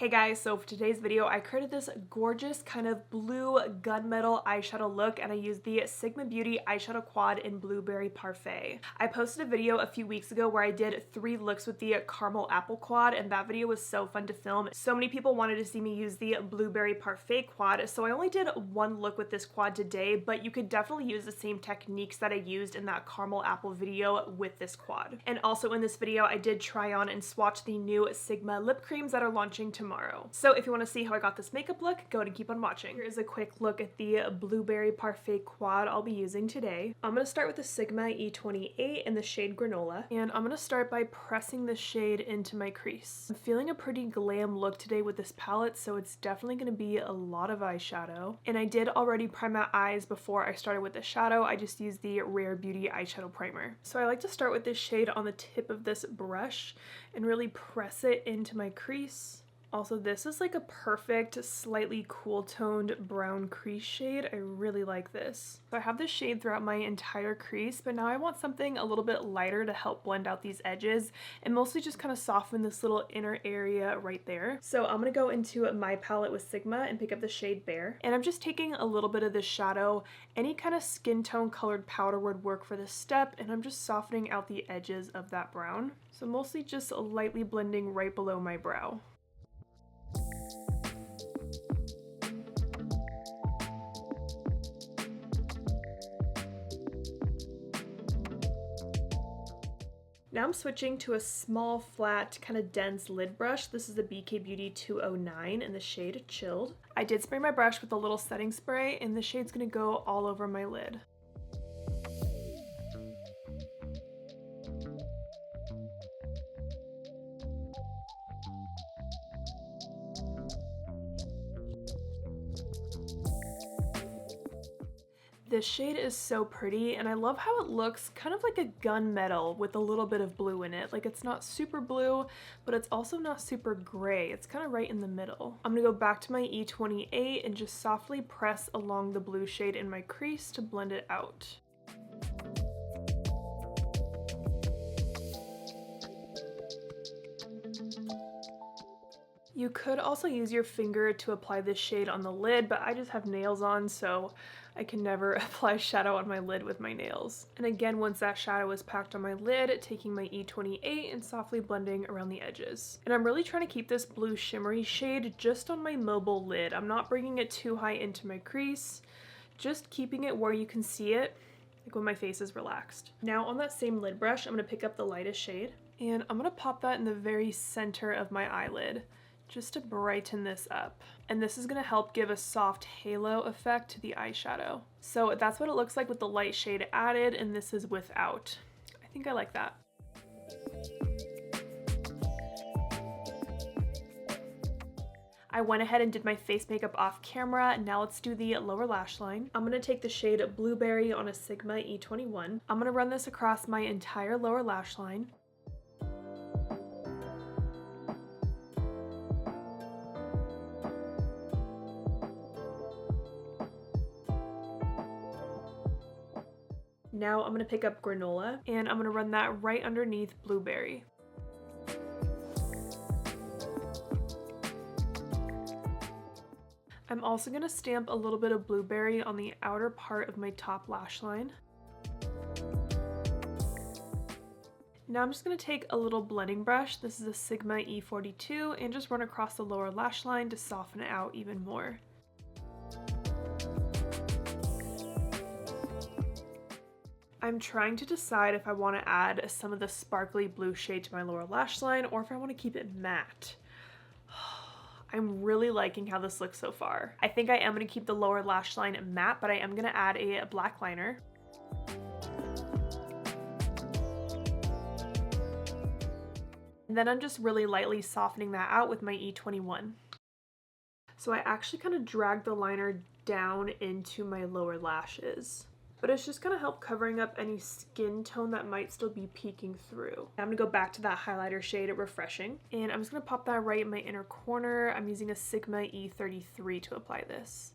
Hey guys, so for today's video, I created this gorgeous kind of blue gunmetal eyeshadow look, and I used the Sigma Beauty eyeshadow quad in Blueberry Parfait. I posted a video a few weeks ago where I did 3 looks with the caramel apple quad, and that video was so fun to film. So many people wanted to see me use the Blueberry Parfait quad, so I only did 1 look with this quad today, but you could definitely use the same techniques that I used in that caramel apple video with this quad. And also in this video, I did try on and swatch the new Sigma lip creams that are launching tomorrow. So if you want to see how I got this makeup look, go ahead and keep on watching. Here's a quick look at the Blueberry Parfait quad I'll be using today. I'm going to start with the Sigma E28 in the shade Granola, and I'm going to start by pressing the shade into my crease. I'm feeling a pretty glam look today with this palette, so it's definitely going to be a lot of eyeshadow. And I did already prime my eyes before I started with the shadow. I just used the Rare Beauty eyeshadow primer. So I like to start with this shade on the tip of this brush and really press it into my crease. Also, this is like a perfect, slightly cool toned brown crease shade. I really like this. So I have this shade throughout my entire crease, but now I want something a little bit lighter to help blend out these edges and mostly just kind of soften this little inner area right there. So I'm gonna go into my palette with Sigma and pick up the shade Bare. And I'm just taking a little bit of this shadow. Any kind of skin tone colored powder would work for this step, and I'm just softening out the edges of that brown. So mostly just lightly blending right below my brow. Now I'm switching to a small, flat, kind of dense lid brush. This is the BK Beauty 209 in the shade Chilled. I did spray my brush with a little setting spray, and the shade's gonna go all over my lid. This shade is so pretty, and I love how it looks kind of like a gunmetal with a little bit of blue in it. Like, it's not super blue, but it's also not super gray. It's kind of right in the middle. I'm gonna go back to my E28 and just softly press along the blue shade in my crease to blend it out. You could also use your finger to apply this shade on the lid, but I just have nails on, so I can never apply shadow on my lid with my nails. And again, once that shadow is packed on my lid, taking my E28 and softly blending around the edges. And I'm really trying to keep this blue shimmery shade just on my mobile lid. I'm not bringing it too high into my crease, just keeping it where you can see it, like when my face is relaxed. Now on that same lid brush, I'm gonna pick up the lightest shade, and I'm gonna pop that in the very center of my eyelid, just to brighten this up. And this is gonna help give a soft halo effect to the eyeshadow. So that's what it looks like with the light shade added, and this is without. I think I like that. I went ahead and did my face makeup off camera. Now let's do the lower lash line. I'm gonna take the shade Blueberry on a Sigma E21. I'm gonna run this across my entire lower lash line. Now I'm going to pick up Granola, and I'm going to run that right underneath Blueberry. I'm also going to stamp a little bit of Blueberry on the outer part of my top lash line. Now I'm just going to take a little blending brush, this is a Sigma E42, and just run across the lower lash line to soften it out even more. I'm trying to decide if I want to add some of the sparkly blue shade to my lower lash line or if I want to keep it matte. I'm really liking how this looks so far. I think I am going to keep the lower lash line matte, but I am going to add a black liner. And then I'm just really lightly softening that out with my E21. So I actually kind of drag the liner down into my lower lashes, but it's just gonna help covering up any skin tone that might still be peeking through. I'm gonna go back to that highlighter shade, Refreshing, and I'm just gonna pop that right in my inner corner. I'm using a Sigma E33 to apply this.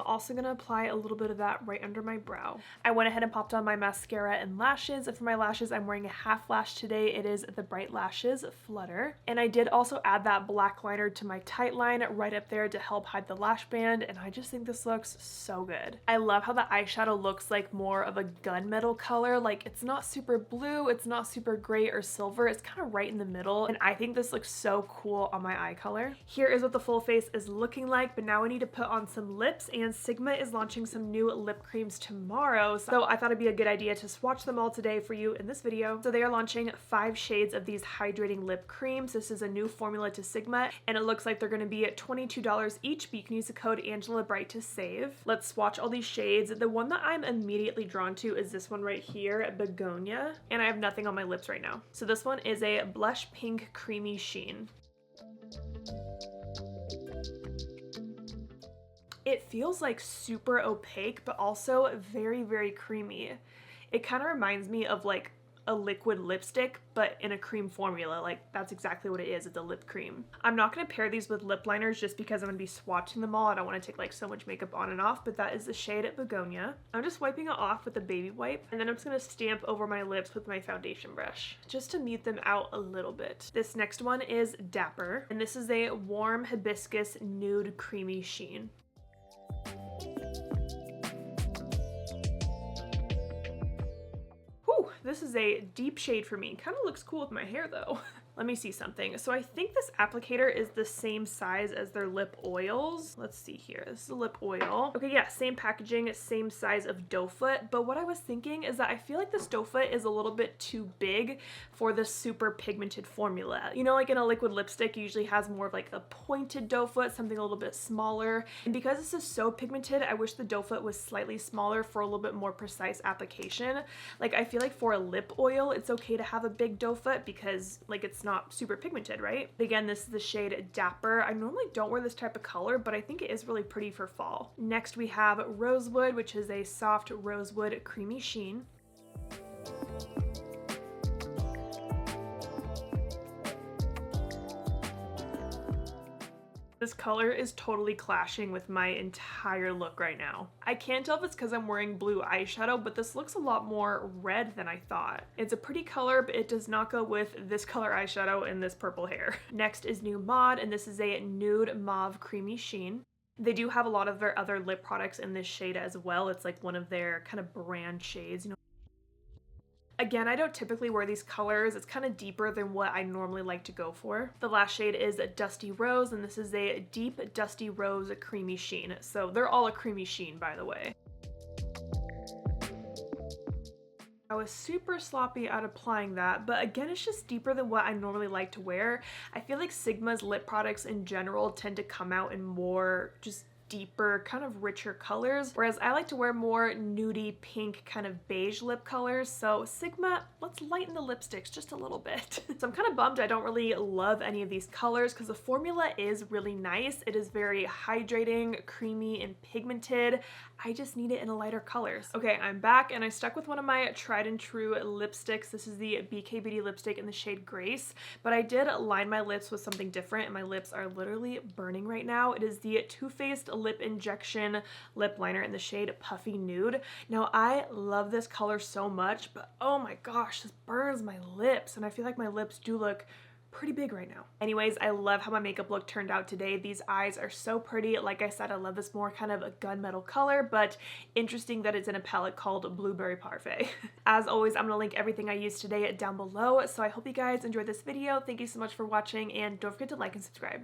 I'm also gonna apply a little bit of that right under my brow. I went ahead and popped on my mascara and lashes. For my lashes, I'm wearing a half lash today. It is the Bright Lashes Flutter. And I did also add that black liner to my tight line right up there to help hide the lash band, and I just think this looks so good. I love how the eyeshadow looks like more of a gunmetal color. Like, it's not super blue, it's not super gray or silver, it's kind of right in the middle, and I think this looks so cool on my eye color. Here is what the full face is looking like, but now I need to put on some lips, and Sigma is launching some new lip creams tomorrow, so I thought it'd be a good idea to swatch them all today for you in this video. So they are launching 5 shades of these hydrating lip creams. This is a new formula to Sigma, and it looks like they're going to be at $22 each, but you can use the code Angela Bright to save. Let's swatch all these shades. The one that I'm immediately drawn to is this one right here, Begonia, and I have nothing on my lips right now. So this one is a blush pink creamy sheen. It feels like super opaque, but also very, very creamy. It kind of reminds me of like a liquid lipstick, but in a cream formula. Like, that's exactly what it is. It's a lip cream. I'm not going to pair these with lip liners just because I'm going to be swatching them all. I don't want to take like so much makeup on and off, but that is the shade at Begonia. I'm just wiping it off with a baby wipe, and then I'm just going to stamp over my lips with my foundation brush just to mute them out a little bit. This next one is Dapper, and this is a warm hibiscus nude creamy sheen. This is a deep shade for me. Kind of looks cool with my hair though. Let me see something. So I think this applicator is the same size as their lip oils. Let's see here. This is a lip oil. Okay, yeah, same packaging, same size of doe foot. But what I was thinking is that I feel like this doe foot is a little bit too big for the super pigmented formula. You know, like in a liquid lipstick, it usually has more of like a pointed doe foot, something a little bit smaller. And because this is so pigmented, I wish the doe foot was slightly smaller for a little bit more precise application. Like, I feel like for a lip oil, it's okay to have a big doe foot because like it's not super pigmented, right? Again, this is the shade Dapper. I normally don't wear this type of color, but I think it is really pretty for fall. Next we have Rosewood, which is a soft rosewood creamy sheen. This color is totally clashing with my entire look right now. I can't tell if it's because I'm wearing blue eyeshadow, but this looks a lot more red than I thought. It's a pretty color, but it does not go with this color eyeshadow and this purple hair. Next is New Mod, and this is a nude mauve creamy sheen. They do have a lot of their other lip products in this shade as well. It's like one of their kind of brand shades, you know. Again, I don't typically wear these colors. It's kind of deeper than what I normally like to go for. The last shade is Dusty Rose, and this is a deep Dusty Rose creamy sheen. So they're all a creamy sheen, by the way. I was super sloppy at applying that, but again, it's just deeper than what I normally like to wear. I feel like Sigma's lip products in general tend to come out in more just deeper, kind of richer colors, whereas I like to wear more nudie pink kind of beige lip colors. So Sigma, let's lighten the lipsticks just a little bit. So I'm kind of bummed I don't really love any of these colors because the formula is really nice. It is very hydrating, creamy, and pigmented. I just need it in a lighter colors. Okay, I'm back, and I stuck with one of my tried and true lipsticks. This is the BK Beauty lipstick in the shade Grace, but I did line my lips with something different, and my lips are literally burning right now. It is the Too Faced Lip Injection lip liner in the shade Puffy Nude. Now, I love this color so much, but oh my gosh, this burns my lips, and I feel like my lips do look pretty big right now. Anyways, I love how my makeup look turned out today. These eyes are so pretty. Like I said, I love this more kind of a gunmetal color, but interesting that it's in a palette called Blueberry Parfait. As always, I'm gonna link everything I used today down below, so I hope you guys enjoyed this video. Thank you so much for watching, and don't forget to like and subscribe.